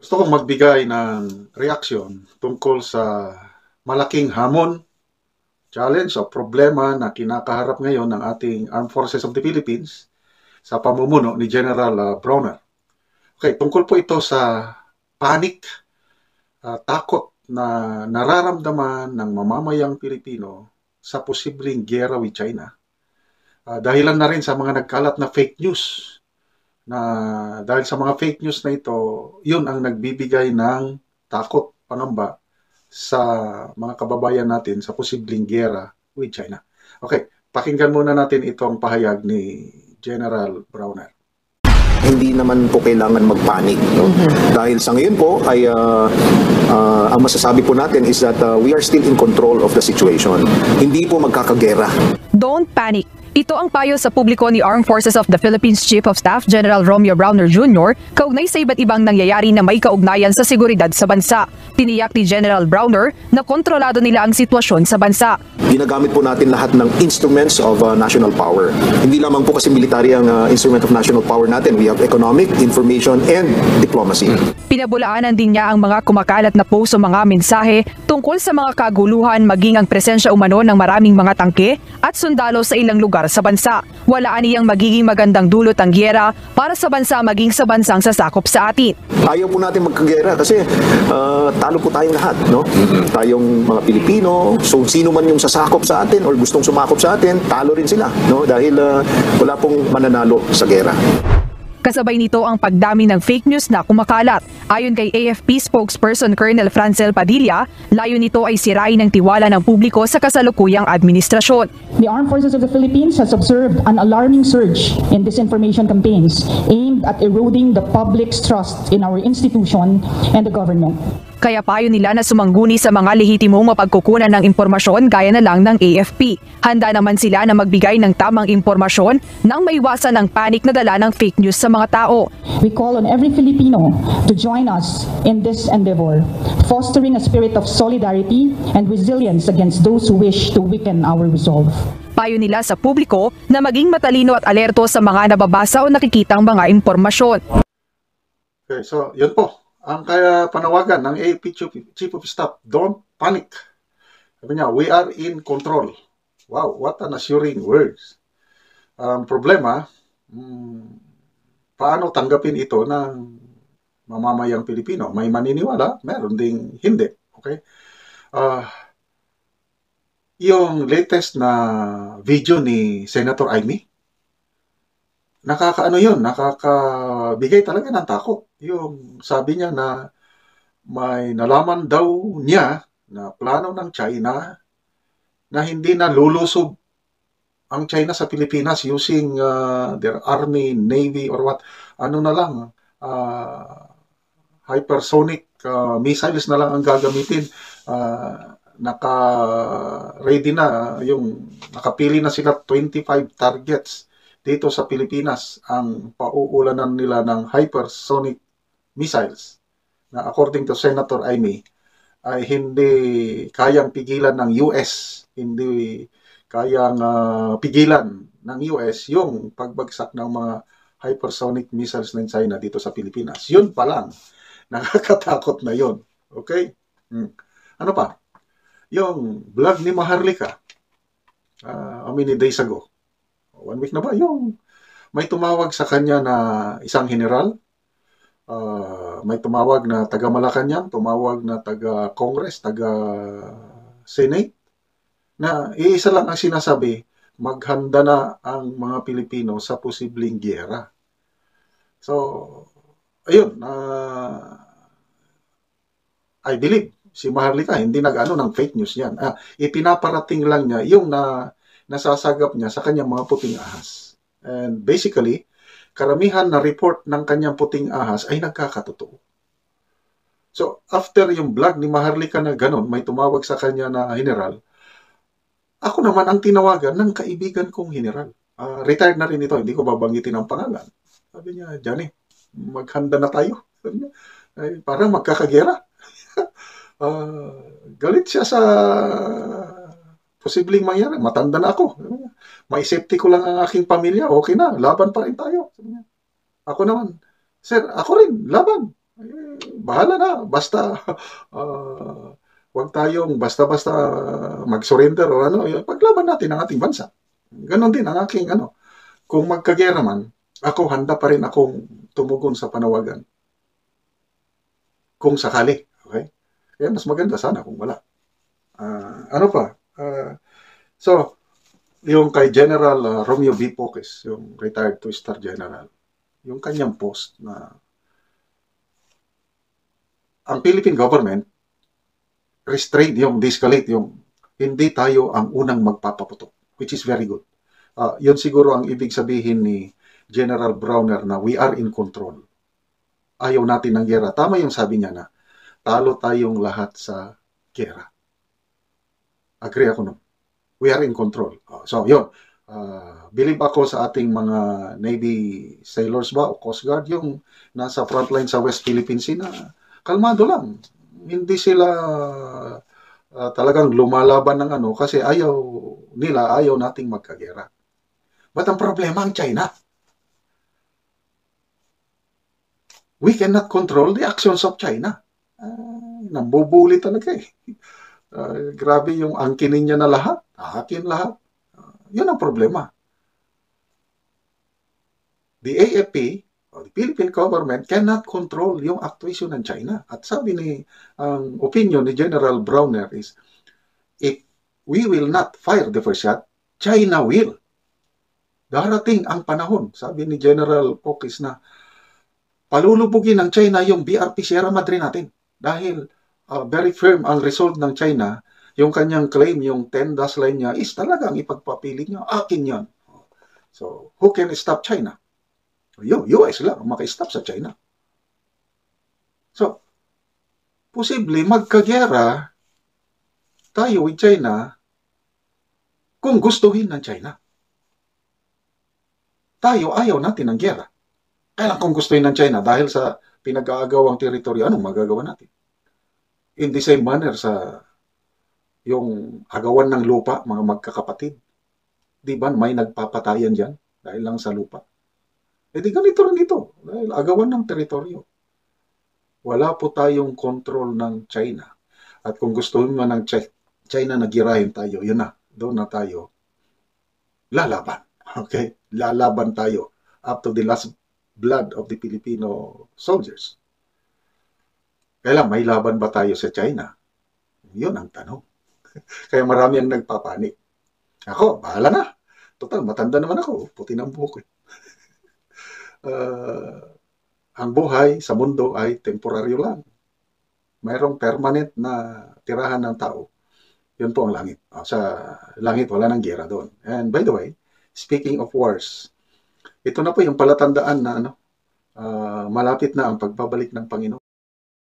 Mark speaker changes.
Speaker 1: Gusto kong magbigay ng reaksyon tungkol sa malaking hamon, challenge o problema na kinakaharap ngayon ng ating Armed Forces of the Philippines sa pamumuno ni General Browner. Okay, tungkol po ito sa panic, takot na nararamdaman ng mamamayang Pilipino sa posibleng giyera with China. Dahilan na rin sa mga nagkalat na fake news na dahil sa mga fake news na ito, yun ang nagbibigay ng takot, pangamba sa mga kababayan natin sa posibleng giyera with China. Okay, pakinggan muna natin itong pahayag ni General Browner.
Speaker 2: Hindi naman po kailangan magpanik. No? Dahil sa ngayon po ay ang masasabi po natin is that we are still in control of the situation. Hindi po magkakagera.
Speaker 3: Don't panic. Ito ang payo sa publiko ni Armed Forces of the Philippines Chief of Staff General Romeo Browner Jr. kaugnay sa iba't ibang nangyayari na may kaugnayan sa seguridad sa bansa. Tiniyak ni General Browner na kontrolado nila ang sitwasyon sa bansa.
Speaker 2: Ginagamit po natin lahat ng instruments of national power. Hindi lamang po kasi military ang instrument of national power natin. We have economic, information, and diplomacy.
Speaker 3: Pinabulaanan din niya ang mga kumakalat na post o mga mensahe tungkol sa mga kaguluhan maging ang presensya umano ng maraming mga tangke at sundalo sa ilang lugar sa bansa. Wala aniyang magiging magandang dulot ang giyera para sa bansa maging sa bansang sasakop sa atin.
Speaker 2: Ayaw po natin magkagera kasi talo po tayong lahat, no? Tayong mga Pilipino, so sino man yung sasakop sa atin or gustong sumakop sa atin, talo rin sila, no? Dahil wala pong mananalo sa gera.
Speaker 3: Kasabay nito ang pagdami ng fake news na kumakalat. Ayon kay AFP spokesperson Colonel Francel Padilla, layo nito ay sirain ang tiwala ng publiko sa kasalukuyang administrasyon.
Speaker 4: The Armed Forces of the Philippines has observed an alarming surge in disinformation campaigns aimed at eroding the public's trust in our institution and the government.
Speaker 3: Kaya payo nila na sumangguni sa mga lehitimong mapagkukunan ng impormasyon gaya na lang ng AFP. Handa naman sila na magbigay ng tamang impormasyon nang maiwasan ang panic na dala ng fake news sa mga tao.
Speaker 4: We call on every Filipino to join us in this endeavor, fostering a spirit of solidarity and resilience against those who wish to weaken our resolve.
Speaker 3: Payo nila sa publiko na maging matalino at alerto sa mga nababasa o nakikitang mga impormasyon.
Speaker 1: Okay, so yun po. Ang kaya panawagan ng AFP Chief of Staff, don't panic. Sabi niya, we are in control. Wow, what an assuring words. Problema, paano tanggapin ito ng mamamayang Pilipino? May maniniwala, meron ding hindi. Okay? Yung latest na video ni Senator Amy, nakakaano yun, nakakabigay talaga ng takot. Yung sabi niya na may nalaman daw niya na plano ng China na hindi na lulusob ang China sa Pilipinas using their army, navy, or what. Ano na lang, hypersonic missiles na lang ang gagamitin. Naka-ready na, yung nakapili na sila 25 targets dito sa Pilipinas ang pauulanan nila ng hypersonic missiles na according to Senator Amy ay hindi kayang pigilan ng US, hindi kayang pigilan ng US yung pagbagsak ng mga hypersonic missiles ng China dito sa Pilipinas. Yun pa lang, nakakatakot na yun. Okay? Ano pa? Yung vlog ni Maharlika, how many days ago? 1 week na ba? Yung may tumawag sa kanya na isang general, may tumawag na taga Malacanang, tumawag na taga Congress, taga Senate, na iisa lang ang sinasabi, maghanda na ang mga Pilipino sa posibleng giyera. So, ayun, I believe, si Maharlika, hindi nag-ano ng fake news yan. Ipinaparating lang niya yung nasasagap niya sa kanyang mga puting ahas. And basically, karamihan na report ng kanyang puting ahas ay nagkakatotoo. So, after yung vlog ni Maharlika na ganun, may tumawag sa kanya na general, ako naman ang tinawagan ng kaibigan kong general. Retired na rin ito, hindi ko babanggitin ang pangalan. Sabi niya, Johnny, maghanda na tayo. Sabi niya, ay, parang magkakagera. Galit siya sa posibleng mangyari. Matanda na ako. May safety ko lang ang aking pamilya. Okay na. Laban pa rin tayo. Ako naman, sir, ako rin. Laban. Bahala na, basta wag tayong basta-basta mag-surrender o ano, paglaban natin ang ating bansa. Ganon din ang aking ano. Kung magkagera man, ako handa pa rin akong tumugon sa panawagan. Kung sakali, okay? Kaya mas maganda sana kung wala. Ano pa? So, yung kay General Romeo V. Poques, yung retired two-star general, yung kanyang post na ang Philippine government restrain yung de-escalate yung hindi tayo ang unang magpapaputok, which is very good. Yun siguro ang ibig sabihin ni General Browner na we are in control. Ayaw natin ng gera. Tama yung sabi niya na talo tayong lahat sa gera. Agree ako nun. We are in control. So, yun. Believe ako sa ating mga Navy sailors ba o Coast Guard yung nasa frontline sa West Philippine Sea na kalmado lang. Hindi sila talagang lumalaban ng ano kasi ayaw nating magkagera. But ang problema ang China. We cannot control the actions of China. Nambubuli talaga eh. Grabe yung angkinin niya na lahat. Akin lahat. Yun ang problema. The AFP, the Philippine government, cannot control yung actuation ng China. At sabi ang opinion ni General Browner is, if we will not fire the first shot, China will. Darating ang panahon, sabi ni General Poques na, palulubugin ng China yung BRP Sierra Madre natin. Dahil very firm ang result ng China, yung kanyang claim, yung 10-dash line niya, is talagang ipagpapilit niya, akin yan. So, who can stop China? US lang ang maka-stop sa China. So, posible magkagera tayo with China kung gustuhin ng China. Tayo, ayaw natin ng gera. Kaya kung gustuhin ng China dahil sa pinag-aagawang teritoryo, anong magagawa natin? In the same manner sa yung agawan ng lupa, mga magkakapatid. Di ba may nagpapatayan dyan dahil lang sa lupa? E di ganito rin ito, dahil agawan ng teritoryo. Wala po tayong control ng China. At kung gustuhin mo ng China na girahin tayo, yun na, doon na tayo lalaban. Okay? Lalaban tayo up to the last blood of the Filipino soldiers. Kaya lang, may laban ba tayo sa China? Yun ang tanong. Kaya marami ang nagpapanik. Ako, bahala na. Total, matanda naman ako. Puti ng buhok. Ang buhay sa mundo ay temporaryo lang. Mayroong permanent na tirahan ng tao. Yun po ang langit. Sa langit, wala nang gera doon. And by the way, speaking of wars, ito na po yung palatandaan na malapit na ang pagbabalik ng Panginoon.